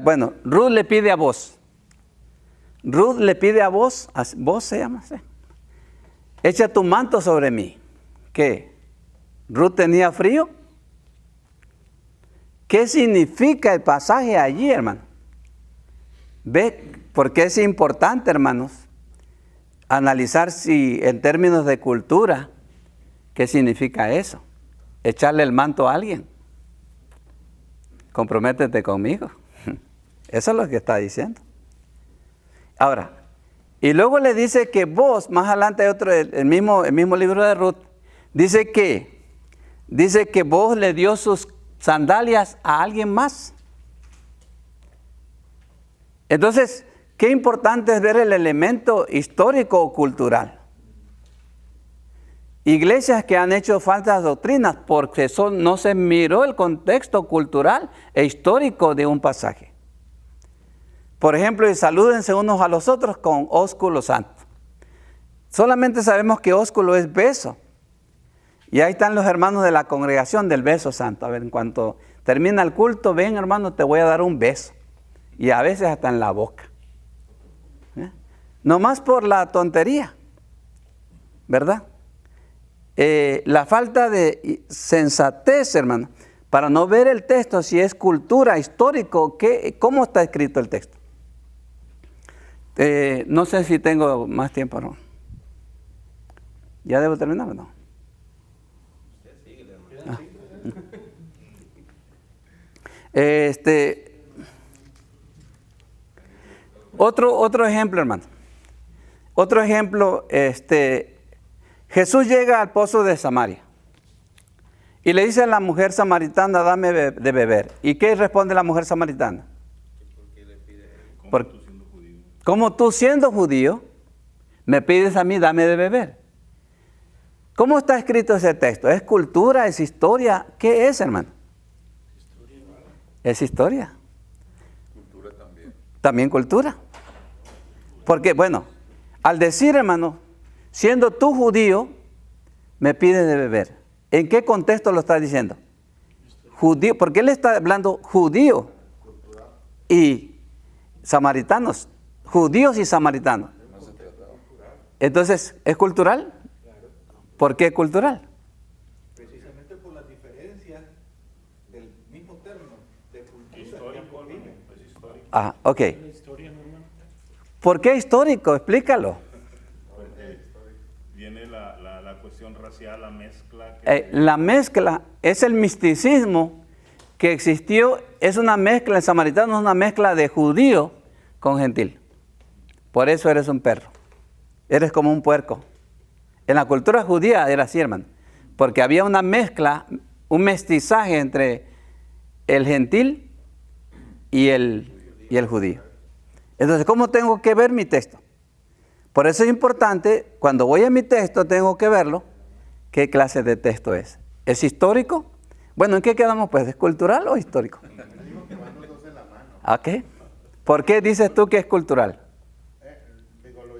Bueno, Ruth le pide a Boaz. Ruth le pide a Boaz, Boaz se llama, ¿sí? Echa tu manto sobre mí. ¿Qué? ¿Ruth tenía frío? ¿Qué significa el pasaje allí, hermano? ¿Ve? Porque es importante, hermanos, analizar si en términos de cultura, ¿qué significa eso? Echarle el manto a alguien. Comprométete conmigo. Eso es lo que está diciendo. Ahora, y luego le dice que Boaz, más adelante hay otro, el mismo libro de Ruth, dice que Boaz le dio sus sandalias a alguien más. Entonces, qué importante es ver el elemento histórico o cultural. iglesias que han hecho falsas doctrinas porque no se miró el contexto cultural e histórico de un pasaje. Por ejemplo, y salúdense unos a los otros con ósculo santo. Solamente sabemos que ósculo es beso. Y ahí están los hermanos de la congregación del beso santo. A ver, en cuanto termina el culto, ven hermano, te voy a dar un beso. Y a veces hasta en la boca. Nomás por la tontería, ¿verdad? La falta de sensatez, hermano, para no ver el texto, si es cultura, histórico, ¿cómo está escrito el texto? No sé si tengo más tiempo, ¿no? ¿Ya debo terminar o no? Ah. Otro ejemplo, hermano. Otro ejemplo, Jesús llega al pozo de Samaria y le dice a la mujer samaritana, dame de beber. ¿Y qué responde la mujer samaritana? ¿Cómo tú siendo judío me pides a mí, dame de beber? ¿Cómo está escrito ese texto? ¿Es cultura? ¿Es historia? ¿Qué es, hermano? Es historia. Cultura también. También cultura. Porque, bueno, al decir, hermano, siendo tú judío, me pides de beber. ¿En qué contexto lo está diciendo? Judío, porque él está hablando judío y samaritanos. Judíos y samaritanos. Entonces, ¿es cultural? ¿Por qué cultural? Precisamente por las diferencias del mismo término de cultura. Histórico, es histórico. Ah, ok. ¿Por qué histórico? Explícalo. Viene la cuestión racial, la mezcla. La mezcla es el misticismo que existió, es una mezcla, el samaritano es una mezcla de judío con gentil. Por eso eres un perro, eres como un puerco. En la cultura judía era así, hermano, porque había una mezcla, un mestizaje entre el gentil y el judío. Entonces, ¿cómo tengo que ver mi texto? Por eso es importante, cuando voy a mi texto, tengo que verlo, qué clase de texto es. ¿Es histórico? Bueno, ¿en qué quedamos pues? ¿Es cultural o histórico? ¿A qué? ¿Por qué dices tú que es cultural?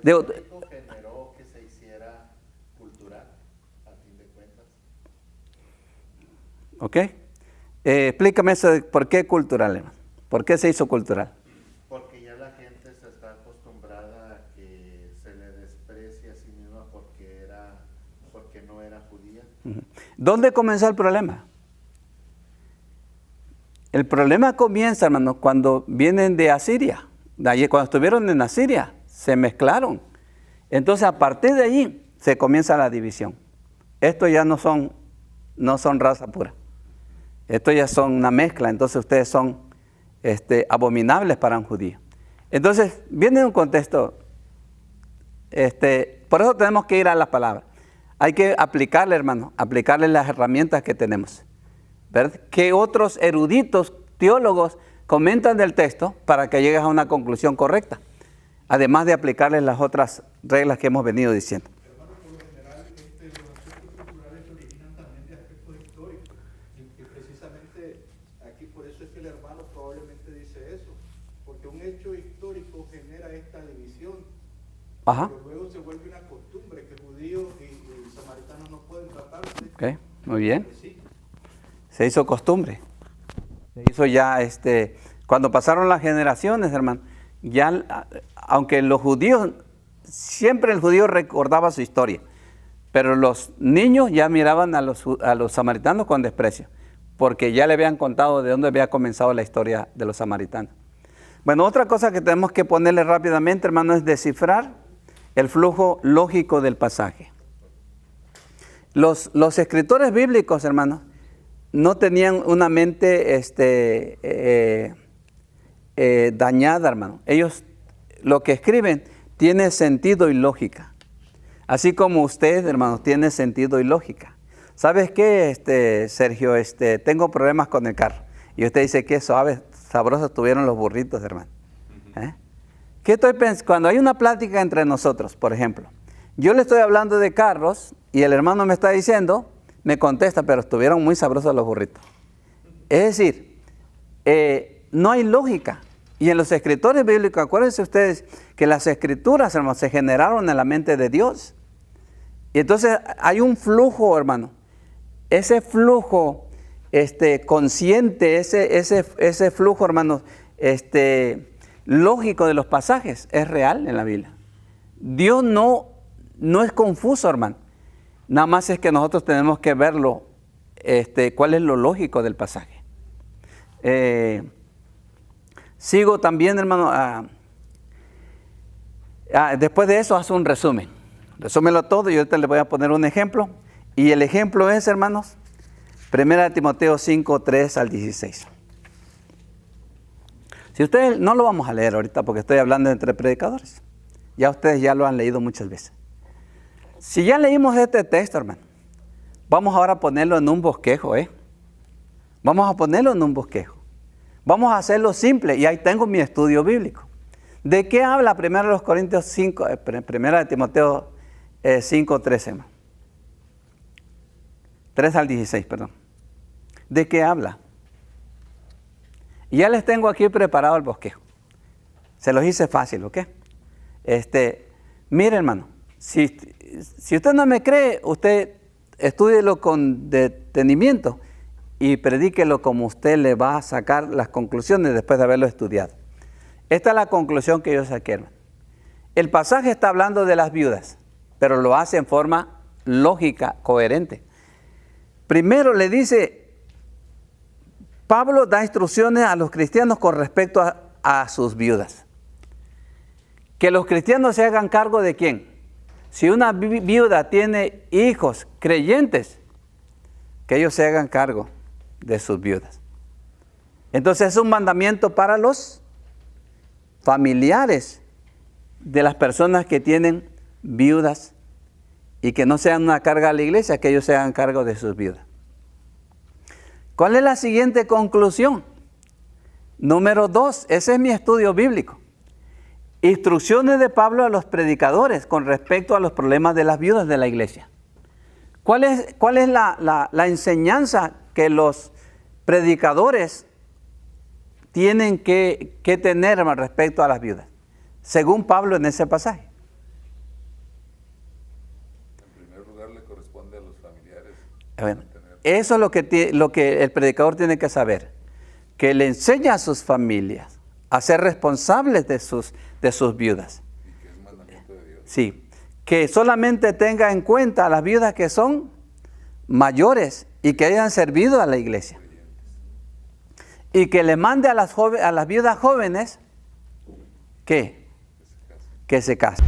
Lo histórico generó que se hiciera cultural, a fin de cuentas. ¿Ok? Explícame eso de por qué cultural, hermano. ¿Por qué se hizo cultural? Porque ya la gente se está acostumbrada a que se le desprecie a sí misma porque no era judía. ¿Dónde comenzó el problema? El problema comienza, hermano, cuando vienen de Asiria. Cuando estuvieron en Asiria, se mezclaron. Entonces, a partir de allí, se comienza la división. Estos ya no son raza pura. Estos ya son una mezcla. Entonces, ustedes son abominables para un judío. Entonces, viene un contexto. Por eso tenemos que ir a la palabra. Hay que aplicarle, hermano, aplicarle las herramientas que tenemos. ¿Verdad? ¿Qué otros eruditos, teólogos comentan del texto para que llegues a una conclusión correcta? Además de aplicarle las otras reglas que hemos venido diciendo. Hermano, por lo general, los aspectos culturales se originan también de aspectos históricos. Y precisamente aquí por eso es que el hermano probablemente dice eso. Porque un hecho histórico genera esta división. Ajá. Pero luego se vuelve una costumbre que judíos y samaritanos no pueden tratarse. Ok, muy bien. Sí. Se hizo costumbre. Se hizo ya, cuando pasaron las generaciones, hermano, ya, aunque los judíos, siempre el judío recordaba su historia, pero los niños ya miraban a los samaritanos con desprecio, porque ya le habían contado de dónde había comenzado la historia de los samaritanos. Bueno, otra cosa que tenemos que ponerle rápidamente, hermano, es descifrar el flujo lógico del pasaje. Los escritores bíblicos, hermanos, no tenían una mente dañada, hermano. Ellos, lo que escriben, tiene sentido y lógica. Así como usted, hermano, tiene sentido y lógica. ¿Sabes qué, Sergio? Tengo problemas con el carro. Y usted dice, qué suaves, sabrosos tuvieron los burritos, hermano. ¿Qué estoy pensando? Cuando hay una plática entre nosotros, por ejemplo, yo le estoy hablando de carros y el hermano me está diciendo, me contesta, pero estuvieron muy sabrosos los burritos. Es decir, no hay lógica. Y en los escritores bíblicos, acuérdense ustedes que las escrituras, hermanos, se generaron en la mente de Dios. Y entonces hay un flujo, hermano. Ese flujo consciente, ese flujo, hermanos, lógico de los pasajes es real en la Biblia. Dios no es confuso, hermano. Nada más es que nosotros tenemos que verlo, cuál es lo lógico del pasaje. Sigo también, hermano. Después de eso, hace un resumen. Resúmelo todo y ahorita les voy a poner un ejemplo. Y el ejemplo es, hermanos, 1 Timoteo 5, 3 al 16. Si ustedes, no lo vamos a leer ahorita porque estoy hablando entre predicadores. Ya ustedes ya lo han leído muchas veces. Si ya leímos este texto, hermano, vamos ahora a ponerlo en un bosquejo, Vamos a ponerlo en un bosquejo. Vamos a hacerlo simple y ahí tengo mi estudio bíblico. ¿De qué habla 1 Corintios 5, 1 Timoteo 5, 13, hermano? 3 al 16, perdón. ¿De qué habla? Y ya les tengo aquí preparado el bosquejo. Se los hice fácil, ¿ok? Mire, hermano, si usted no me cree, usted estúdielo con detenimiento y predíquelo como usted le va a sacar las conclusiones después de haberlo estudiado. Esta es la conclusión que yo saqué, hermano. El pasaje está hablando de las viudas, pero lo hace en forma lógica, coherente. Primero le dice, Pablo da instrucciones a los cristianos con respecto a sus viudas. Que los cristianos se hagan cargo de ¿quién? Si una viuda tiene hijos creyentes, que ellos se hagan cargo de sus viudas. Entonces es un mandamiento para los familiares de las personas que tienen viudas y que no sean una carga a la iglesia, que ellos se hagan cargo de sus viudas. ¿Cuál es la siguiente conclusión? Número 2, ese es mi estudio bíblico. Instrucciones de Pablo a los predicadores con respecto a los problemas de las viudas de la iglesia. ¿Cuál es la enseñanza que los predicadores tienen que tener respecto a las viudas? Según Pablo en ese pasaje. En primer lugar le corresponde a los familiares. Bueno, eso es lo que el predicador tiene que saber. Que le enseña a sus familias a ser responsables de sus viudas. Y que es mandamiento de Dios. Sí, que solamente tenga en cuenta a las viudas que son mayores y que hayan servido a la iglesia. Y que le mande a las viudas jóvenes que se casen.